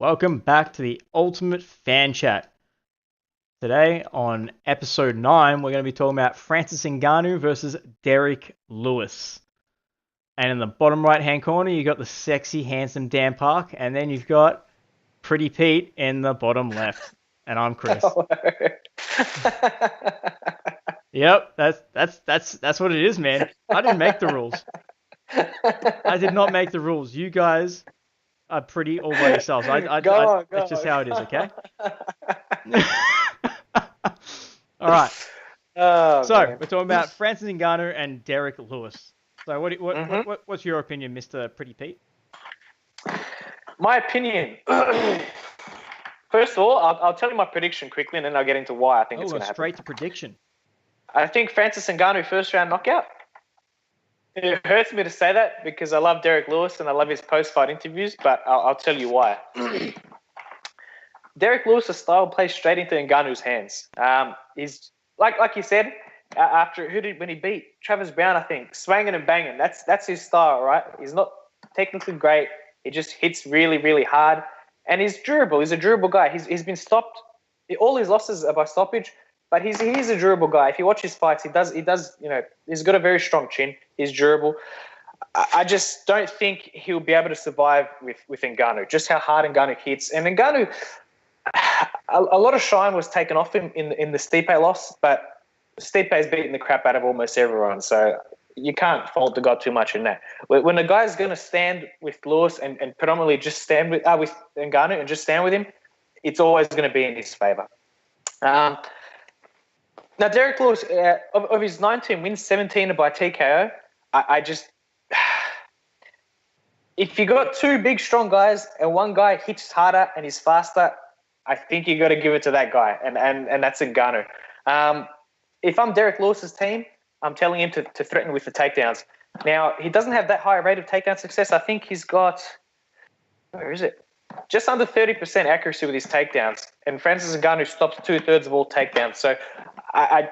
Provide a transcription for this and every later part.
Welcome back to the Ultimate Fan Chat. Today on episode 9, we're going to be talking about Francis Ngannou versus Derrick Lewis. And in the bottom right hand corner, you got the sexy, handsome Dan Park, and then you've got Pretty Pete in the bottom left. And I'm Chris. Yep, that's what it is, man. I didn't make the rules. I did not make the rules. You guys are pretty all by yourselves. That's just how it is, okay? All right. Oh, So man. we're talking about Francis Ngannou and Derrick Lewis. So what's your opinion, Mr. Pretty Pete? My opinion. First of all, I'll tell you my prediction quickly, and then I'll get into why I think it's going to happen. Straight to prediction. I think Francis Ngannou first round knockout. It hurts me to say that because I love Derrick Lewis and I love his post-fight interviews, but I'll tell you why. Derrick Lewis' style plays straight into Ngannou's hands. He's like you said, when he beat Travis Brown, I think, swanging and banging. That's his style, right? He's not technically great. He just hits really, really hard, and he's durable. He's a durable guy. He's been stopped. All his losses are by stoppage, but he's a durable guy. If you watch his fights, he does. He's got a very strong chin. He's durable. I just don't think he'll be able to survive with Ngannou. Just how hard Ngannou hits, and Ngannou, a lot of shine was taken off him in the Stipe loss, but Stipe's beaten the crap out of almost everyone, so you can't fault the guy too much in that. When a guy's going to stand with Lewis and predominantly just stand with Ngannou and just stand with him, it's always going to be in his favour. Now, Derrick Lewis, of his 19 wins, 17 are by TKO. If you got two big, strong guys and one guy hits harder and is faster, I think you got to give it to that guy, and that's Ngannou. If I'm Derrick Lewis's team, I'm telling him to threaten with the takedowns. Now, he doesn't have that high rate of takedown success. I think he's got, where is it? Just under 30% accuracy with his takedowns. And Francis Ngannou stops 2/3 of all takedowns. So I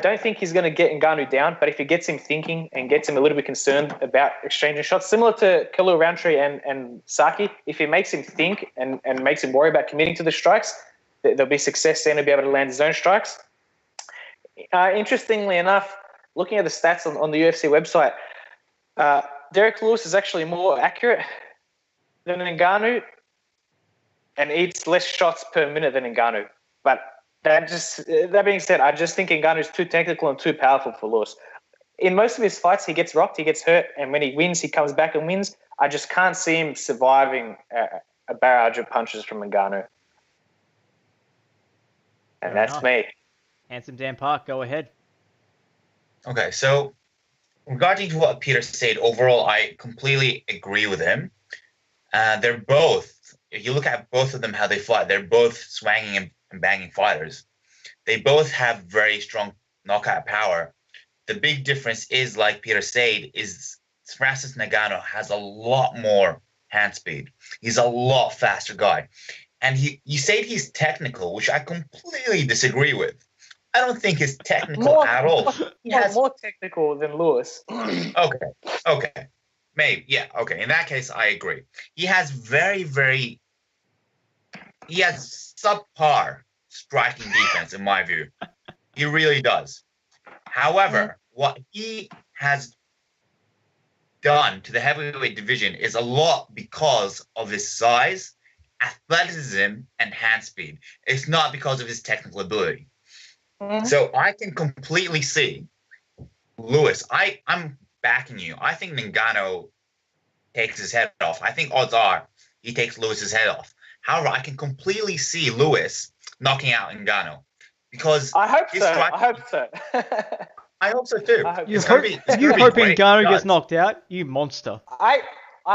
don't think he's going to get Ngannou down, but if he gets him thinking and gets him a little bit concerned about exchanging shots, similar to Khalil Rountree and Saki, if he makes him think and makes him worry about committing to the strikes, there'll be success there and he'll be able to land his own strikes. Interestingly enough, looking at the stats on the UFC website, Derrick Lewis is actually more accurate than Ngannou and eats less shots per minute than Ngannou. But that being said, I just think Ngannou is too technical and too powerful for Lewis. In most of his fights, he gets rocked, he gets hurt, and when he wins, he comes back and wins. I just can't see him surviving a barrage of punches from Ngannou. And that's me. Handsome Dan Park, go ahead. Okay, so regarding to what Peter said, overall, I completely agree with him. They're both, if you look at both of them, how they fight, they're both swanging and banging fighters. They both have very strong knockout power. The big difference is, like Peter said, is Francis Ngannou has a lot more hand speed. He's a lot faster guy. And you said he's technical, which I completely disagree with. I don't think he's technical at all. More technical than Lewis. Okay. Maybe, yeah, okay. In that case, I agree. He has he has subpar striking defense, in my view. He really does. However, what he has done to the heavyweight division is a lot because of his size, athleticism, and hand speed. It's not because of his technical ability. So I can completely see Lewis. I'm backing you. I think Ngannou takes his head off. I think odds are he takes Lewis's head off. However, I can completely see Lewis knocking out Ngannou because I hope so. I hope so too. You hoping Ngannou gets knocked out? You monster. I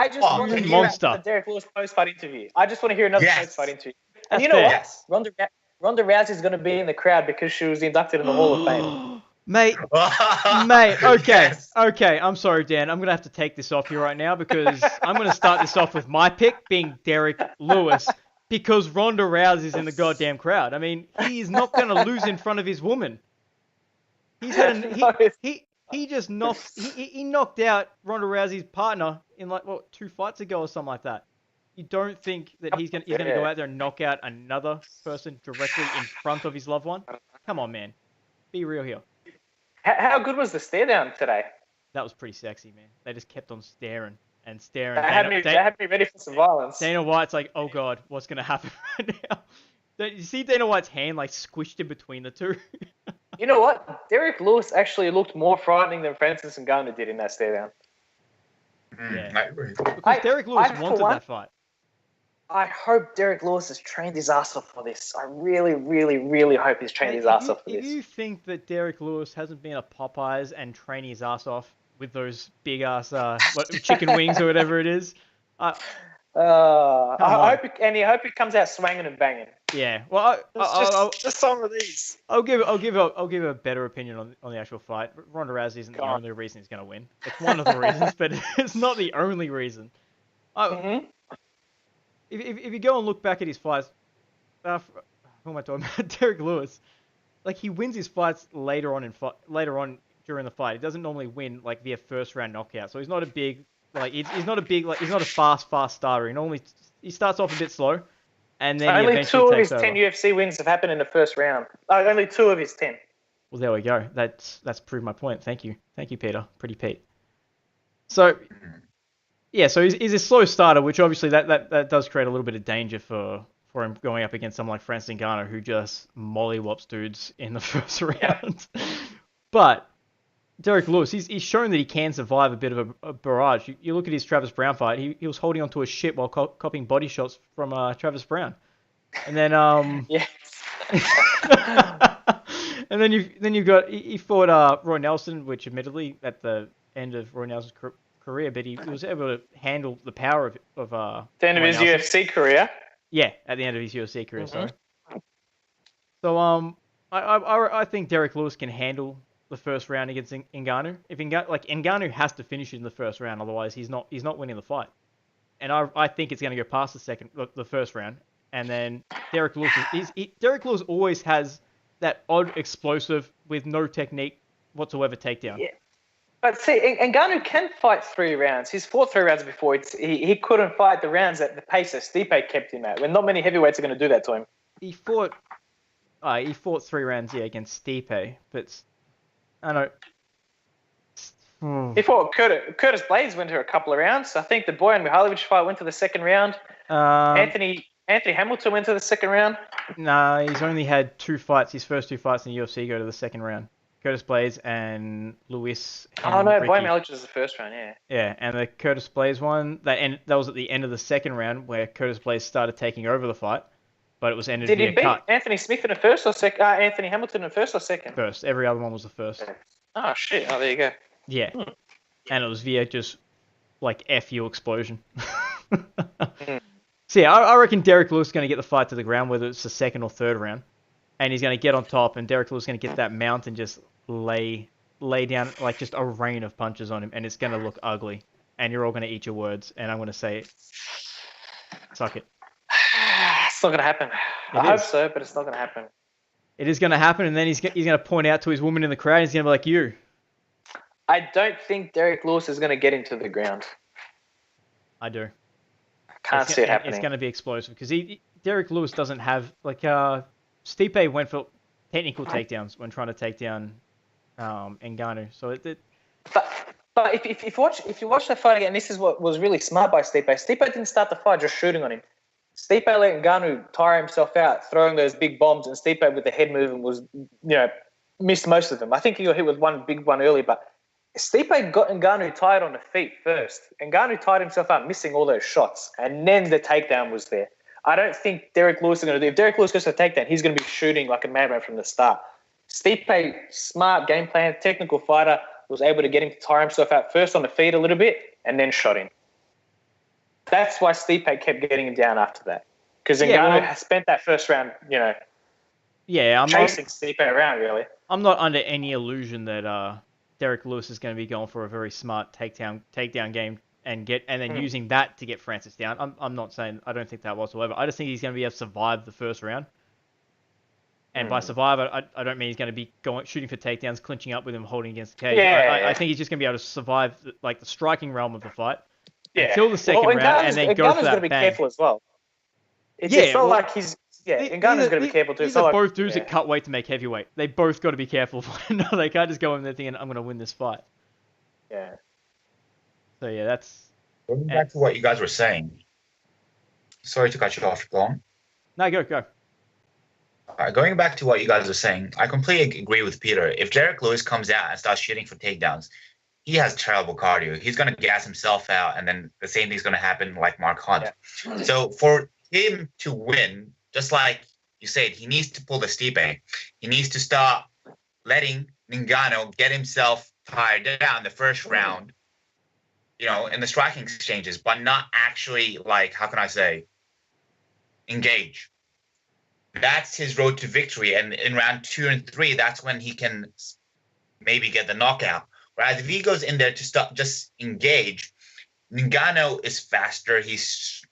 just want to hear the Derrick Lewis post-fight interview. I just want to hear another post-fight interview. And you know what? Yes. Ronda Rousey is going to be in the crowd because she was inducted in the Hall of Fame. Mate, okay, I'm sorry, Dan. I'm going to have to take this off you right now because I'm going to start this off with my pick being Derrick Lewis because Ronda Rousey's in the goddamn crowd. I mean, he is not going to lose in front of his woman. He just knocked out Ronda Rousey's partner in 2 fights ago or something like that. you don't think that he's gonna go out there and knock out another person directly in front of his loved one? Come on, man. Be real here. How good was the stare down today? That was pretty sexy, man. They just kept on staring and They staring. had me ready for some violence. Dana White's like, oh god, what's gonna happen right now? You see Dana White's hand like squished in between the two. You know what? Derrick Lewis actually looked more frightening than Francis Ngannou did in that stare down. Yeah. I agree. Because Derrick Lewis wanted that fight. I hope Derrick Lewis has trained his ass off for this. I really, really, really hope he's trained his ass off for this. If you think that Derrick Lewis hasn't been a Popeyes and training his ass off with those big ass chicken wings or whatever it is, I hope it comes out swinging and banging. Yeah, well, just some of these. I'll give a better opinion on the actual fight. Ronda Rousey isn't the only reason he's going to win. It's one of the reasons, but it's not the only reason. If you go and look back at his fights, who am I talking about? Derrick Lewis, like he wins his fights later on during the fight. He doesn't normally win like via first round knockout. So he's not a big he's not a fast starter. He starts off a bit slow, and then only 2 of his 10 UFC wins have happened in the first round. Only 2 of his 10. Well, there we go. That's proved my point. Thank you, Peter. Pretty Pete. So. Yeah, so he's a slow starter, which obviously that does create a little bit of danger for him going up against someone like Francis Ngannou, who just mollywops dudes in the first round. But Derrick Lewis, he's shown that he can survive a bit of a barrage. You look at his Travis Brown fight; he was holding onto a shit while copying body shots from Travis Brown, and then yes. and then you've got he fought Roy Nelson, which admittedly at the end of Roy Nelson's career, but he was able to handle the power of the end of his UFC career. Yeah, at the end of his UFC career. Sorry. So I think Derrick Lewis can handle the first round against Ngannou. If Ngannou has to finish it in the first round, otherwise he's not winning the fight. And I think it's going to go past the first round, and then Derrick Lewis always has that odd explosive with no technique whatsoever takedown. Yeah. But see, Ngannou can fight 3 rounds. He's fought 3 rounds before. He couldn't fight the rounds at the pace that Stipe kept him at. When not many heavyweights are going to do that to him. He fought 3 rounds against Stipe, but I don't know. He fought Curtis Blades went to a couple of rounds. I think the Boyan Mihajlovic fight went to the second round. Anthony Hamilton went to the second round. Nah, he's only had 2 fights. His first 2 fights in the UFC go to the second round. Curtis Blades and Luis. Oh no, Boyan Mihajlovic was the first round, yeah. Yeah, and the Curtis Blades one that was at the end of the second round where Curtis Blades started taking over the fight, but it was ended. Did he beat Anthony Smith in the first or second? Anthony Hamilton in the first or second? First. Every other one was the first. Oh shit! Oh, there you go. Yeah, and it was via just like FU explosion. So yeah, I reckon Derrick Lewis is going to get the fight to the ground, whether it's the second or third round, and he's going to get on top, and Derrick Lewis is going to get that mount and just lay down like just a rain of punches on him, and it's going to look ugly, and you're all going to eat your words, and I'm going to say, suck it. It's not going to happen. I hope so, but it's not going to happen. It is going to happen, and then he's going to point out to his woman in the crowd, and he's going to be like, you. I don't think Derrick Lewis is going to get him to the ground. I do. I can't see it happening. It's going to be explosive, because Derrick Lewis doesn't have, Stipe went for technical takedowns when trying to take down Ngannou. So But if you watch that fight again, this is what was really smart by Stipe. Stipe didn't start the fight just shooting on him. Stipe let Ngannou tire himself out, throwing those big bombs, and Stipe with the head movement was, missed most of them. I think he got hit with one big one early, but Stipe got Ngannou tired on the feet first. Ngannou tired himself out, missing all those shots, and then the takedown was there. I don't think Derrick Lewis is going to do. If Derrick Lewis gets a takedown, he's going to be shooting like a madman from the start. Stipe, smart game plan, technical fighter, was able to get him to tire himself out first on the feet a little bit and then shot him. That's why Stipe kept getting him down after that. Because Ngannou has spent that first round, chasing Stipe around, really. I'm not under any illusion that Derrick Lewis is going to be going for a very smart takedown game and then using that to get Francis down. I'm not saying I don't think that whatsoever. I just think he's going to be able to survive the first round. And by survive, I don't mean he's going to be shooting for takedowns, clinching up with him, holding against the cage. I think he's just going to be able to survive the striking realm of the fight, until the second round and then go for Ngannou's that going to be bang. careful as well. It's Yeah, not well, like he's. Yeah, Ngannou's going to be careful too. These It's not are like, both dudes that cut weight to make heavyweight. They both got to be careful. No, they can't just go in there thinking, I'm going to win this fight. Yeah. So, yeah, that's... Going back to what you guys were saying. Sorry to cut you off, Long. No, go. All right, going back to what you guys were saying, I completely agree with Peter. If Derrick Lewis comes out and starts shooting for takedowns, he has terrible cardio. He's going to gas himself out, and then the same thing's going to happen like Mark Hunt. Yeah. So for him to win, just like you said, he needs to pull the Stipe. He needs to stop letting Ngannou get himself tired down the first round, in the striking exchanges, but not actually, like, how can I say, engage. That's his road to victory. And in round 2 and 3, that's when he can maybe get the knockout. Whereas if he goes in there to stop, just engage, Ngannou is faster. He's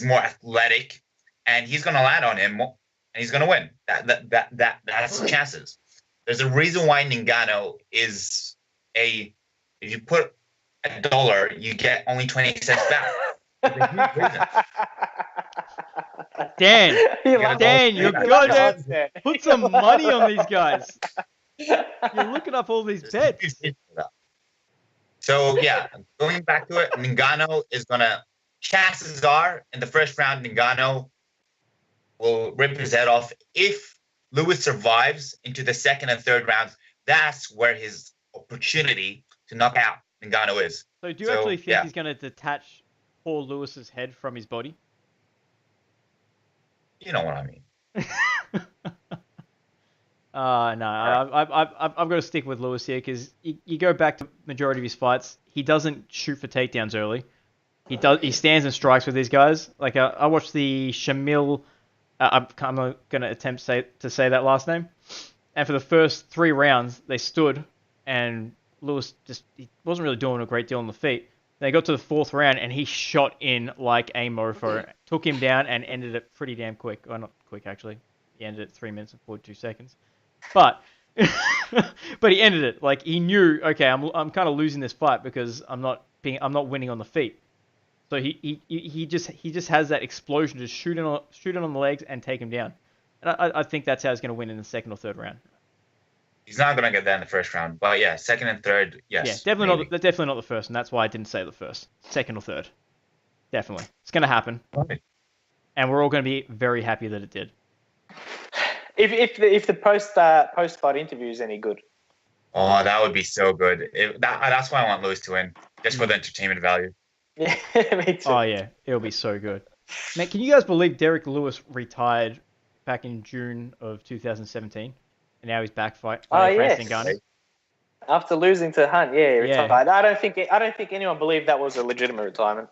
more athletic, and he's going to land on him, and he's going to win. That's the chances. There's a reason why Ngannou is if you put $1, you get only 20 cents back. There's a huge reason. Dan, you're good. Put some money on these guys. You're looking up all these bets. So, yeah, going back to it, Ngannou is going to, chances are, in the first round, Ngannou will rip his head off. If Lewis survives into the second and third rounds, that's where his opportunity to knock out Ngannou is. So do you actually think he's going to detach Paul Lewis's head from his body? You know what I mean. No, I've got to stick with Lewis here because you go back to majority of his fights, he doesn't shoot for takedowns early. He stands and strikes with these guys. Like I watched the Shamil. I'm not going to attempt to say that last name. And for the first 3 rounds, they stood, and Lewis he wasn't really doing a great deal on the feet. They got to the 4th round, and he shot in like a mofo, took him down, and ended it pretty damn quick. Well, not quick actually. He ended it 3 minutes and 42 seconds. But he ended it like he knew. Okay, I'm kind of losing this fight because I'm not winning on the feet. So he just has that explosion to shoot it on the legs and take him down. And I think that's how he's going to win in the 2nd or 3rd round. He's not going to get that in the first round, but yeah, 2nd and 3rd, yes. Yeah, definitely not the first, and that's why I didn't say the first. 2nd or 3rd, definitely, it's going to happen, right. And we're all going to be very happy that it did. If the post fight interview is any good. Oh, that would be so good. That's why I want Lewis to win, just for the entertainment value. Yeah, me too. Oh yeah, it'll be so good. Man, can you guys believe Derrick Lewis retired back in June of 2017, and now he's back fighting Ngannou? After losing to Hunt, he retired. I don't think anyone believed that was a legitimate retirement.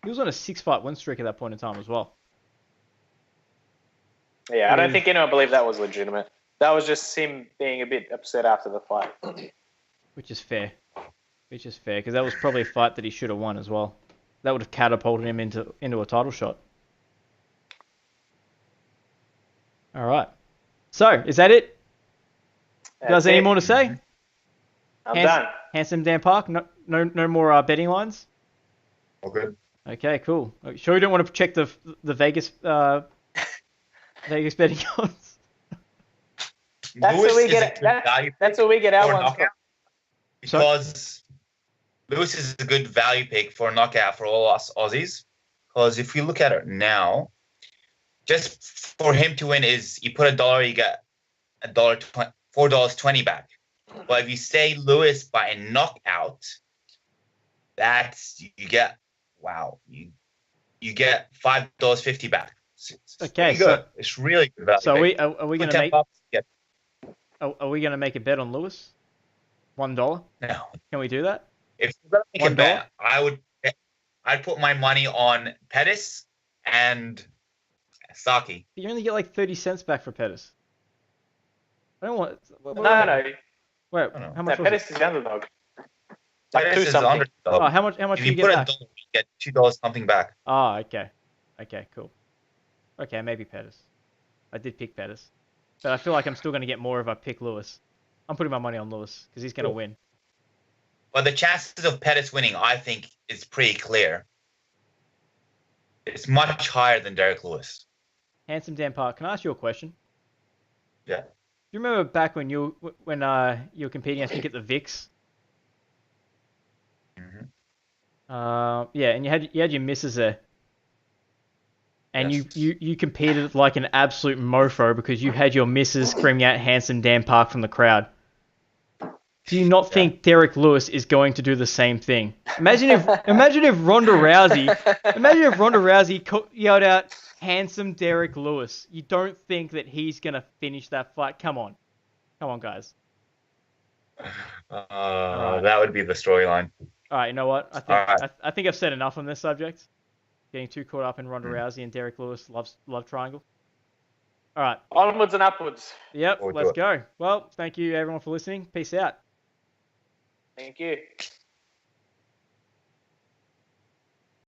He was on a 6-fight win streak at that point in time as well. Yeah, I don't think anyone believed that was legitimate. That was just him being a bit upset after the fight. Which is fair, because that was probably a fight that he should have won as well. That would have catapulted him into a title shot. All right. So, is that it? You guys, any more to say? I'm done. Handsome Dan Park. No more betting lines. All good. Okay, cool. Sure, you don't want to check the Vegas Vegas betting odds. That's where we get that's where we get our ones from. Because Lewis is a good value pick for a knockout for all us Aussies. Because if we look at it now, just for him to win is you put $1, you get $4.20 back. But if you say Lewis by a knockout, you get $5.50 back. Okay, so it's really good value. So are we going to make a bet on Lewis? $1? No. Can we do that? If you're going to make a bet, I'd put my money on Pettis and Saki. You only get like 30 cents back for Pettis. I don't want. No. Wait, how much? Pettis is the underdog. Pettis is the underdog. Oh, how much? If do you get back? $1, you get $2 something back. Oh, okay. Okay, cool. Okay, maybe Pettis. I did pick Pettis, but I feel like I'm still going to get more if I pick Lewis. I'm putting my money on Lewis because he's going to win. But the chances of Pettis winning, I think, is pretty clear. It's much higher than Derrick Lewis. Handsome Dan Park, can I ask you a question? Yeah. Do you remember back when you were competing, I think at the VIX? Mhm. Yeah, and you had your misses there, and Yes. you competed like an absolute mofo because you had your misses screaming out "Handsome Dan Park" from the crowd. Do you not think Derrick Lewis is going to do the same thing? Imagine if Ronda Rousey yelled out "Handsome Derrick Lewis." You don't think that he's gonna finish that fight? Come on, guys. Alright. That would be the storyline. All right, you know what? All right. I think I've said enough on this subject. Getting too caught up in Ronda Rousey and Derrick Lewis love triangle. All right. Onwards and upwards. Yep, We'll do let's it. go. Well, thank you everyone for listening. Peace out. Thank you.